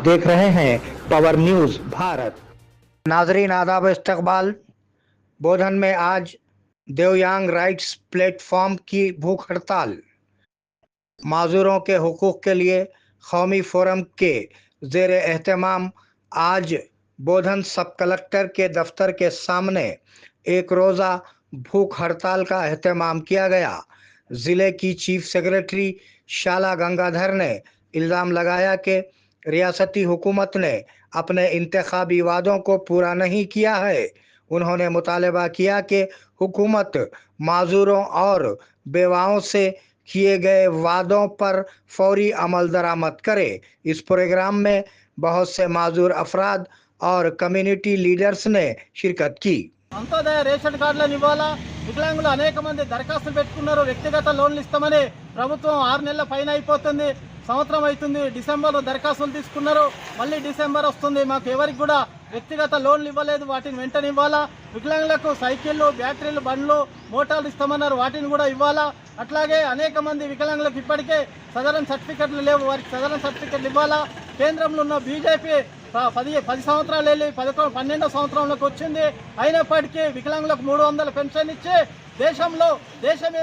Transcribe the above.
देख रहे हैं पावर न्यूज भारत। नाजरीन आदाब इस्तकबाल। बोधन में आज दिव्यांग राइट्स प्लेटफॉर्म की भूख हड़ताल। माजूरों के हुकूक के लिए कौमी फोरम के जेर एहतमाम आज बोधन सब कलेक्टर के दफ्तर के सामने एक रोज़ा भूख हड़ताल का एहतमाम किया गया। ज़िले की चीफ सेक्रेटरी शाला गंगाधर ने इल्ज़ाम लगाया कि रियासती हुकूमत ने अपने इंतखाबी वादों को पूरा नहीं किया है। उन्होंने मुतालबा किया कि हुकूमत माजूरों और बेवाओं से किए गए वादों पर फौरी अमल दरामद करे। इस प्रोग्राम में बहुत से माजूर अफराद और कम्युनिटी लीडर्स ने शिरकत की। అంతోదయ రేషన్ కార్డులను ఇవ్వాలా, వికలాంగులు అనేక మంది దరఖాస్తులు పెట్టుకున్నారు, వ్యక్తిగత లోన్లు ఇస్తామని ప్రభుత్వం 6 నెలల పైన అయిపోతుంది, సంవత్సరం అవుతుంది. డిసెంబర్లో దరఖాస్తులు తీసుకున్నారు, మళ్ళీ డిసెంబర్ వస్తుంది, మాకు ఎవరికి కూడా వ్యక్తిగత లోన్లు ఇవ్వలేదు, వాటిని వెంటనే ఇవ్వాలా. వికలాంగులకు సైకిళ్ళు, బ్యాటరీలు, బండ్లు, మోటార్లు ఇస్తామన్నారు, వాటిని కూడా ఇవ్వాలా. అట్లాగే అనేక మంది వికలాంగులకు ఇప్పటికే సదరన్ సర్టిఫికెట్లు లేవు, వారికి సదరన్ సర్టిఫికెట్లు ఇవ్వాలా. కేంద్రంలో ఉన్న బీజేపీ 10 సంవత్సరాలు వెళ్ళి 12వ సంవత్సరంలోకి వచ్చింది. అయినప్పటికీ వికలాంగులకు 300 పెన్షన్ ఇచ్చి దేశమే